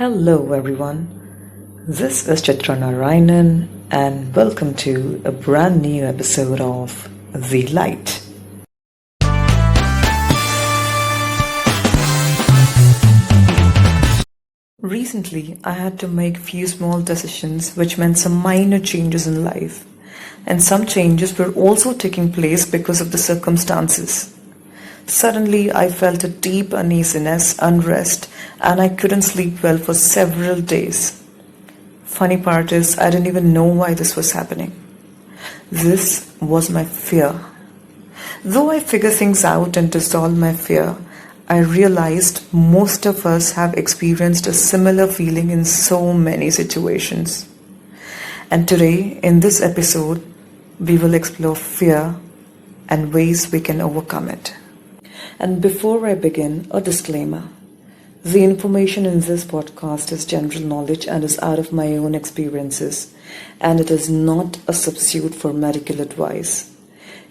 Hello everyone, this is Chitra Narayanan and welcome to a brand new episode of The Light. Recently, I had to make few small decisions which meant some minor changes in life, and some changes were also taking place because of the circumstances. Suddenly, I felt a deep uneasiness, unrest, and I couldn't sleep well for several days. Funny part is, I didn't even know why this was happening. This was my fear. Though I figure things out and dissolve my fear, I realized most of us have experienced a similar feeling in so many situations. And today, in this episode, we will explore fear and ways we can overcome it. And before I begin, a disclaimer. The information in this podcast is general knowledge and is out of my own experiences, and it is not a substitute for medical advice.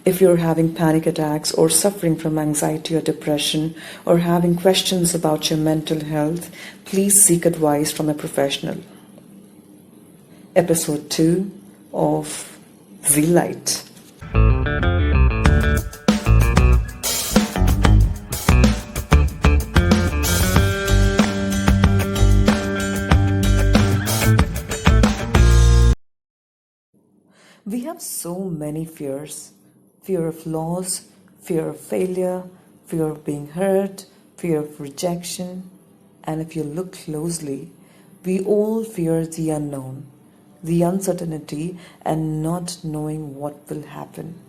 If you're having panic attacks or suffering from anxiety or depression or having questions about your mental health, please seek advice from a professional. Episode 2 of The Light. We have so many fears. Fear of loss, fear of failure, fear of being hurt, fear of rejection. And if you look closely, we all fear the unknown, the uncertainty and not knowing what will happen.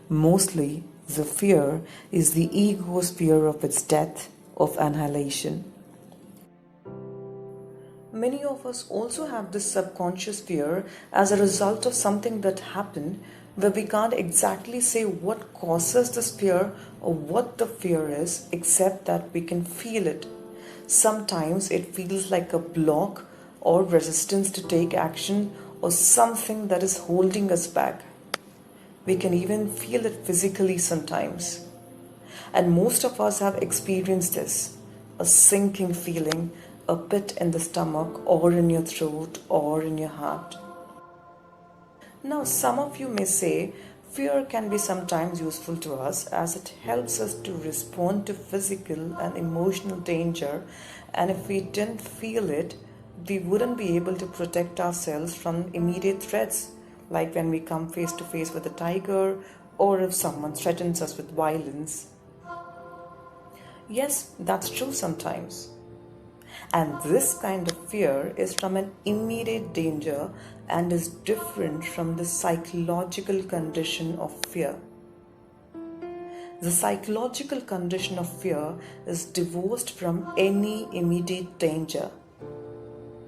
Mostly, the fear is the ego's fear of its death, of annihilation. Many of us also have this subconscious fear as a result of something that happened where we can't exactly say what causes this fear or what the fear is, except that we can feel it. Sometimes it feels like a block or resistance to take action or something that is holding us back. We can even feel it physically sometimes. And most of us have experienced this, a sinking feeling, a pit in the stomach or in your throat or in your heart. Now, some of you may say fear can be sometimes useful to us as it helps us to respond to physical and emotional danger, and if we didn't feel it, we wouldn't be able to protect ourselves from immediate threats, like when we come face to face with a tiger or if someone threatens us with violence. Yes, that's true sometimes. And this kind of fear is from an immediate danger and is different from the psychological condition of fear. The psychological condition of fear is divorced from any immediate danger.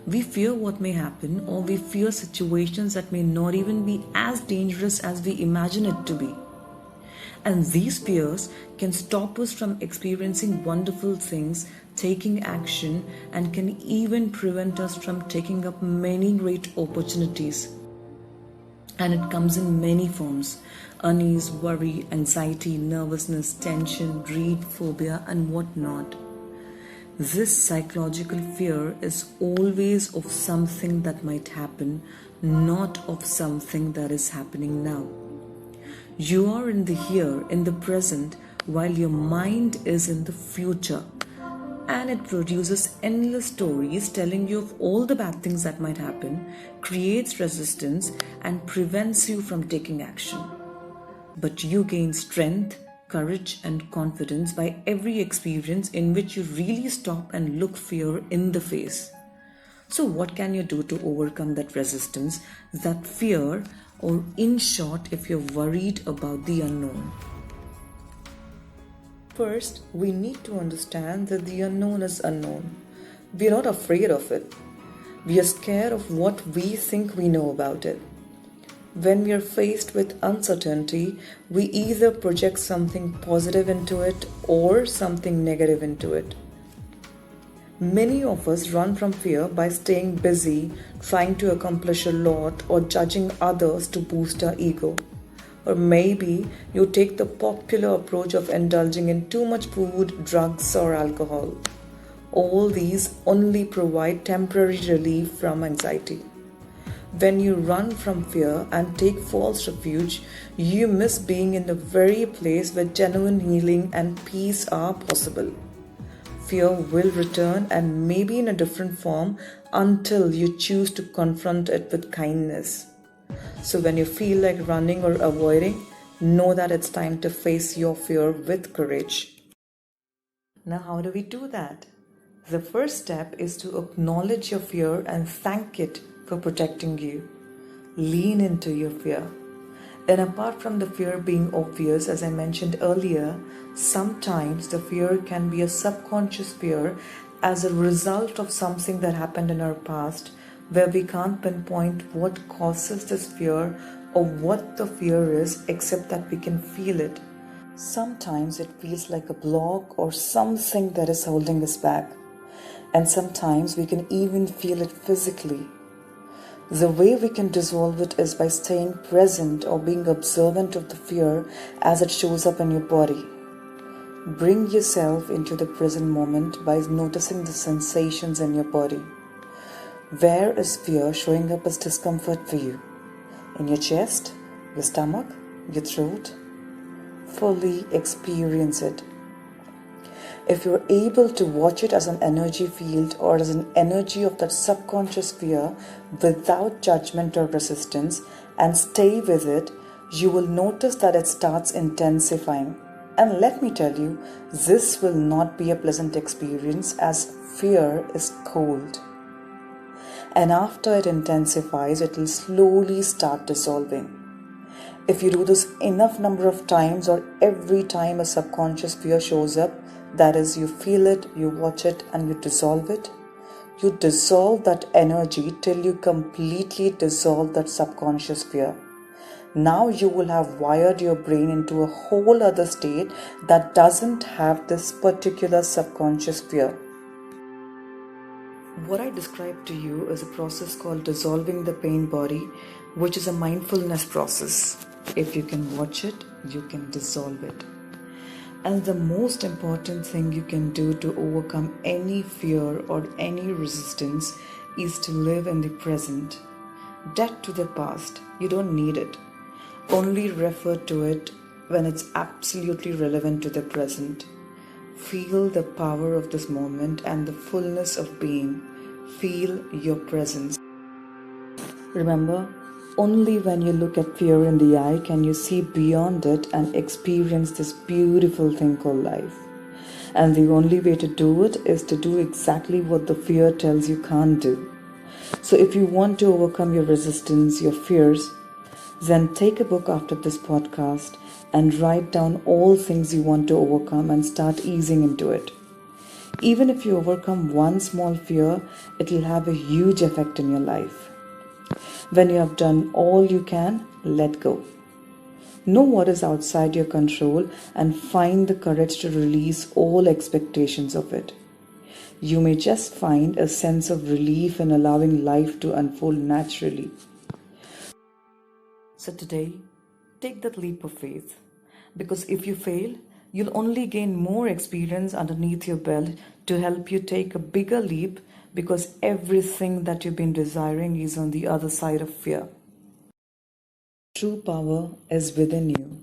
We fear what may happen, or we fear situations that may not even be as dangerous as we imagine it to be. And these fears can stop us from experiencing wonderful things, taking action, and can even prevent us from taking up many great opportunities. And it comes in many forms: unease, worry, anxiety, nervousness, tension, greed, phobia, and whatnot. This psychological fear is always of something that might happen, not of something that is happening now. You are in the here, in the present, while your mind is in the future. And it produces endless stories telling you of all the bad things that might happen, creates resistance, and prevents you from taking action. But you gain strength, courage, and confidence by every experience in which you really stop and look fear in the face. So, what can you do to overcome that resistance, that fear, or in short, if you're worried about the unknown? First, we need to understand that the unknown is unknown. We are not afraid of it. We are scared of what we think we know about it. When we are faced with uncertainty, we either project something positive into it or something negative into it. Many of us run from fear by staying busy, trying to accomplish a lot, or judging others to boost our ego. Or maybe you take the popular approach of indulging in too much food, drugs, or alcohol. all these only provide temporary relief from anxiety. When you run from fear and take false refuge, you miss being in the very place where genuine healing and peace are possible. Fear will return, and maybe in a different form, until you choose to confront it with kindness. So when you feel like running or avoiding, know that it's time to face your fear with courage. Now, how do we do that? The first step is to acknowledge your fear and thank it for protecting you. Lean into your fear. And apart from the fear being obvious, as I mentioned earlier, sometimes the fear can be a subconscious fear as a result of something that happened in our past where we can't pinpoint what causes this fear or what the fear is, except that we can feel it. Sometimes it feels like a block or something that is holding us back. And sometimes we can even feel it physically. The way we can dissolve it is by staying present or being observant of the fear as it shows up in your body. Bring yourself into the present moment by noticing the sensations in your body. Where is fear showing up as discomfort for you? In your chest, your stomach, your throat? Fully experience it. If you're able to watch it as an energy field or as an energy of that subconscious fear without judgment or resistance and stay with it, you will notice that it starts intensifying. And let me tell you, this will not be a pleasant experience as fear is cold. And after it intensifies, it will slowly start dissolving. If you do this enough number of times or every time a subconscious fear shows up, that is, you feel it, you watch it, and you dissolve it. You dissolve that energy till you completely dissolve that subconscious fear. Now you will have wired your brain into a whole other state that doesn't have this particular subconscious fear. What I described to you is a process called dissolving the pain body, which is a mindfulness process. If you can watch it, you can dissolve it. And the most important thing you can do to overcome any fear or any resistance is to live in the present. Dead to the past, you don't need it. Only refer to it when it's absolutely relevant to the present. Feel the power of this moment and the fullness of being. Feel your presence. Remember, only when you look at fear in the eye can you see beyond it and experience this beautiful thing called life. And the only way to do it is to do exactly what the fear tells you can't do. So if you want to overcome your resistance, your fears, then take a book after this podcast and write down all things you want to overcome and start easing into it. Even if you overcome one small fear, it will have a huge effect in your life. When you have done all you can, let go. Know what is outside your control and find the courage to release all expectations of it. You may just find a sense of relief in allowing life to unfold naturally. So today, take that leap of faith. Because if you fail, you'll only gain more experience underneath your belt to help you take a bigger leap, because everything that you've been desiring is on the other side of fear. True power is within you,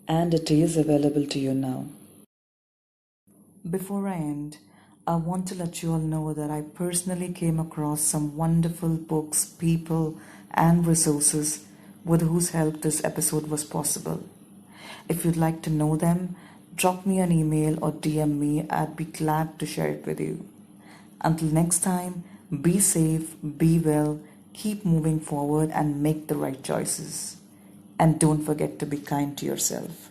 and it is available to you now. Before I end, I want to let you all know that I personally came across some wonderful books, people, and resources with whose help this episode was possible. If you'd like to know them, drop me an email or DM me. I'd be glad to share it with you. Until next time, be safe, be well, keep moving forward, and make the right choices. And don't forget to be kind to yourself.